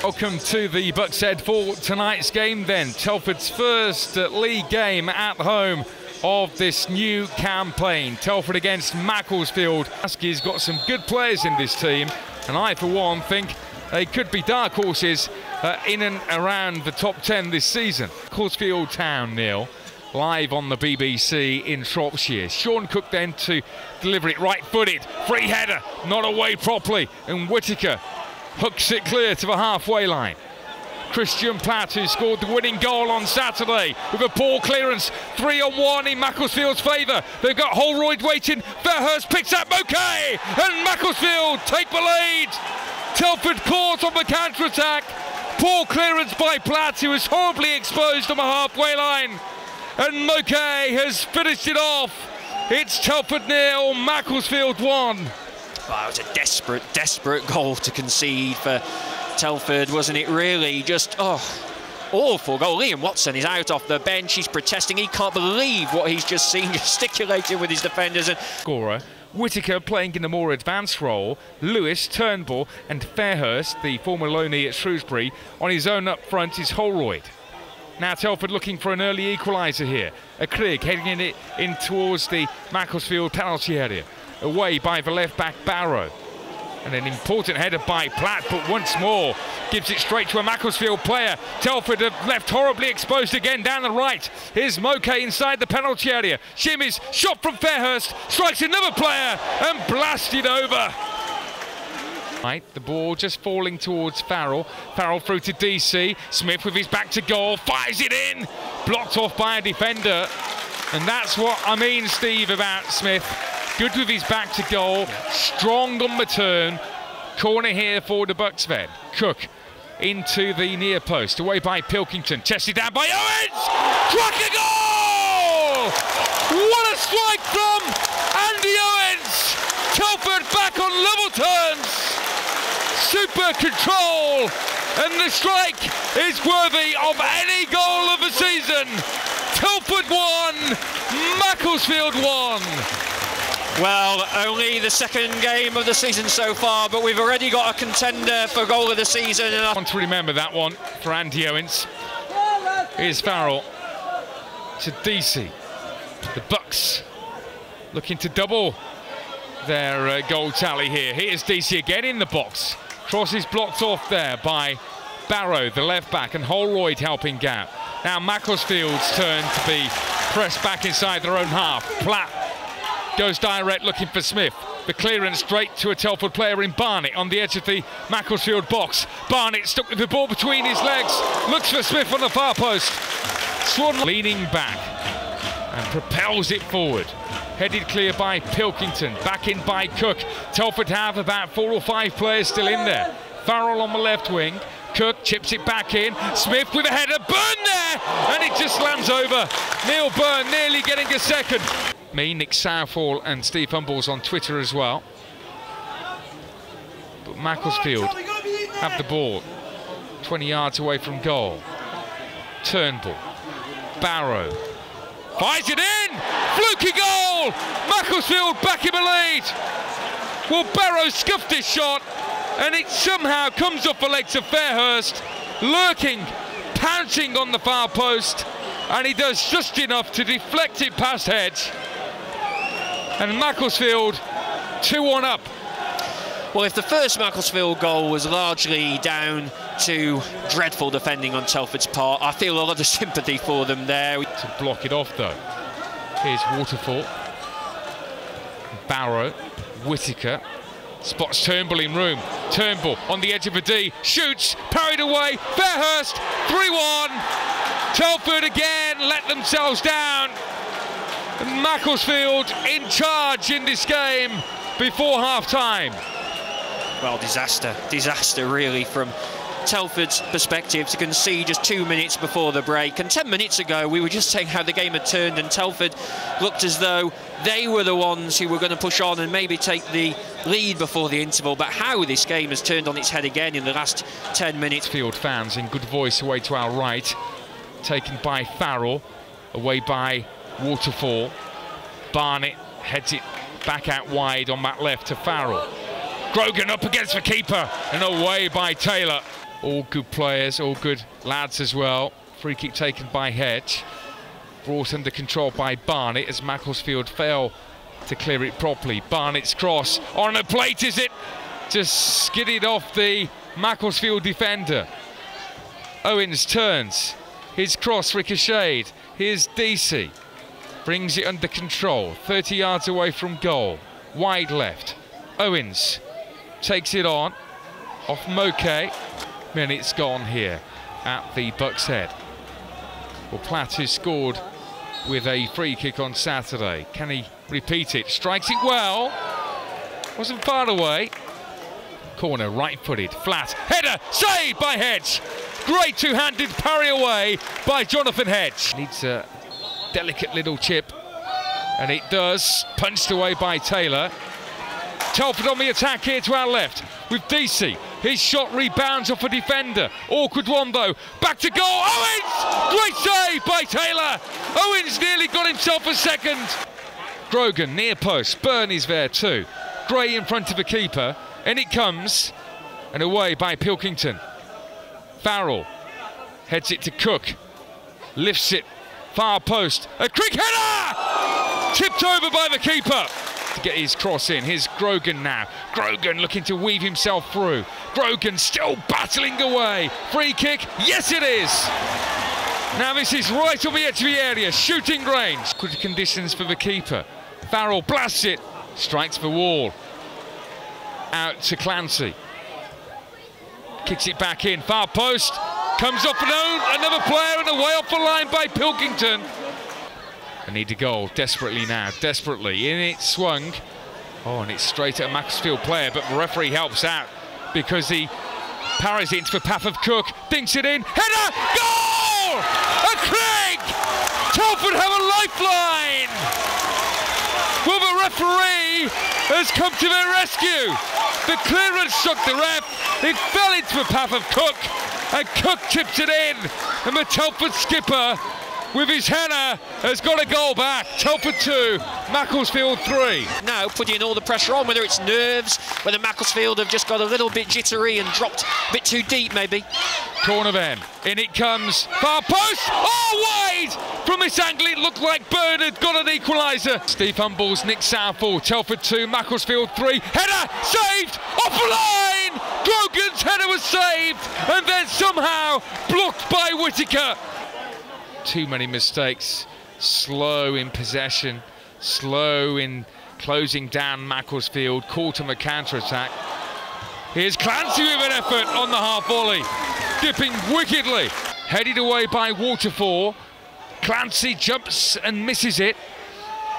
Welcome to the Bucks Head for tonight's game then. Telford's first league game at home of this new campaign. Telford against Macclesfield. He's got some good players in this team, and I for one think they could be dark horses in and around the top 10 this season. Macclesfield Town 0, live on the BBC in Shropshire. Sean Cook then to deliver it right-footed, free header, not away properly, and Whittaker hooks it clear to the halfway line. Christian Platt, who scored the winning goal on Saturday with a poor clearance, 3-on-1 in Macclesfield's favour. They've got Holroyd waiting. Fairhurst picks up Mokay, and Macclesfield take the lead. Telford caught on the counter-attack. Poor clearance by Platt, who was horribly exposed on the halfway line. And Mokay has finished it off. It's Telford 0, Macclesfield 1. Well, it was a desperate goal to concede for Telford, wasn't it, really? Just, awful goal. Liam Watson is out off the bench. He's protesting. He can't believe what he's just seen, gesticulating with his defenders. And scorer, Whittaker playing in a more advanced role. Lewis, Turnbull and Fairhurst, the former loanee at Shrewsbury. On his own up front is Holroyd. Now Telford looking for an early equaliser here. A Craig heading it in towards the Macclesfield penalty area. Away by the left-back Barrow. And an important header by Platt, but once more gives it straight to a Macclesfield player. Telford have left horribly exposed again down the right. Here's Mokay inside the penalty area. Shimmies, shot from Fairhurst, strikes another player and blasted over. Right, the ball just falling towards Farrell. Farrell through to DC. Smith with his back to goal, fires it in. Blocked off by a defender. And that's what I mean, Steve, about Smith. Good with his back to goal, strong on the turn. Corner here for the Bucks Head. Cook into the near post, away by Pilkington, chested down by Owens! Crack a goal! What a strike from Andy Owens! Telford back on level terms. Super control, and the strike is worthy of any goal of the season. Telford 1, Macclesfield 1. Well, only the second game of the season so far, but we've already got a contender for goal of the season. And I want to remember that one for Andy Owens. Here's Farrell to DC. The Bucks looking to double their goal tally here. Here's DC again in the box. Cross is blocked off there by Barrow, the left back, and Holroyd helping out. Now Macclesfield's turn to be pressed back inside their own half. Platt goes direct looking for Smith. The clearance straight to a Telford player in Barnett on the edge of the Macclesfield box. Barnett stuck with the ball between his legs. Looks for Smith on the far post. Swan leaning back and propels it forward. Headed clear by Pilkington. Back in by Cook. Telford have about 4 or 5 players still in there. Farrell on the left wing. Cook chips it back in. Smith with a header. Byrne there! And it just lands over. Neil Byrne nearly getting a second. Me, Nick Southall and Steve Humbles on Twitter as well. But Macclesfield have the ball 20 yards away from goal. Turnbull, Barrow, fires it in! Fluky goal! Macclesfield back in the lead! Well, Barrow scuffed his shot and it somehow comes off the legs of Fairhurst, lurking, pouncing on the far post, and he does just enough to deflect it past hedge. And Macclesfield 2-1 up. Well, if the first Macclesfield goal was largely down to dreadful defending on Telford's part, I feel a lot of sympathy for them there. To block it off, though. Here's Waterfall. Barrow, Whittaker, spots Turnbull in room. Turnbull on the edge of a D, shoots, parried away. Fairhurst, 3-1. Telford again let themselves down. Macclesfield in charge in this game before half-time. Well, disaster really from Telford's perspective to concede just 2 minutes before the break. And 10 minutes ago we were just saying how the game had turned and Telford looked as though they were the ones who were going to push on and maybe take the lead before the interval. But how this game has turned on its head again in the last 10 minutes. Field fans in good voice away to our right, taken by Farrell, away by Waterfall. Barnett heads it back out wide on that left to Farrell. Grogan up against the keeper and away by Taylor. All good players, all good lads as well. Free kick taken by Hedge. Brought under control by Barnett as Macclesfield fail to clear it properly. Barnett's cross on a plate, is it? Just skidded off the Macclesfield defender. Owens turns. His cross ricocheted. Here's DC. Brings it under control. 30 yards away from goal. Wide left. Owens takes it on. Off Moke. Minutes gone here at the Bucks Head. Well, Platt, who scored with a free kick on Saturday. Can he repeat it? Strikes it well. Wasn't far away. Corner, right-footed, flat. Header, saved by Hedge. Great two-handed parry away by Jonathan Hedge. Needs a delicate little chip, and it does. Punched away by Taylor. Telford on the attack here to our left with DC. His shot rebounds off a defender. Awkward one though. Back to goal. Owens! Great save by Taylor. Owens nearly got himself a second. Grogan near post. Byrne is there too. Gray in front of the keeper. And it comes. And away by Pilkington. Farrell heads it to Cook. Lifts it. Far post. A quick header! Tipped over by the keeper. To get his cross in. Here's Grogan now. Grogan looking to weave himself through. Grogan still battling away. Free kick. Yes, it is. Now this is right on the edge of the area. Shooting range. Good conditions for the keeper. Farrell blasts it. Strikes the wall. Out to Clancy. Kicks it back in. Far post. Comes off another player and away off the line by Pilkington. I need a goal desperately now, desperately. In it swung. Oh, and it's straight at a Macclesfield player, but the referee helps out because he parries it into the path of Cook, dinks it in, header, goal! And Craig! Telford have a lifeline! Well, the referee has come to their rescue. The clearance struck the ref, it fell into the path of Cook, and Cook tipped it in, and the Telford skipper with his header has got a goal back. Telford 2, Macclesfield 3. Now putting all the pressure on, whether it's nerves, whether Macclesfield have just got a little bit jittery and dropped a bit too deep maybe. Corner then, in it comes, far post, oh wide! From this angle it looked like Byrne had got an equaliser. Steve Humble's Nick Southall, Telford 2, Macclesfield 3, header, saved, off the line! Grogan's header was saved, and then somehow blocked by Whittaker. Too many mistakes, slow in possession, slow in closing down Macclesfield, caught on the counter-attack. Here's Clancy with an effort on the half volley, dipping wickedly. Headed away by Waterfall. Clancy jumps and misses it.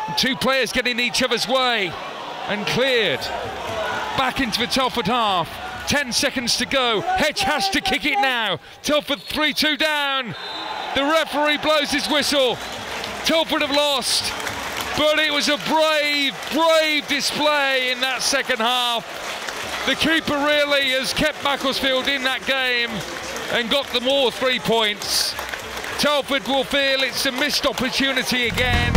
And two players getting each other's way and cleared. Back into the Telford half. 10 seconds to go. Hedge has to kick it now. Telford 3-2 down. The referee blows his whistle. Telford have lost. But it was a brave display in that second half. The keeper really has kept Macclesfield in that game and got them all 3 points. Telford will feel it's a missed opportunity again.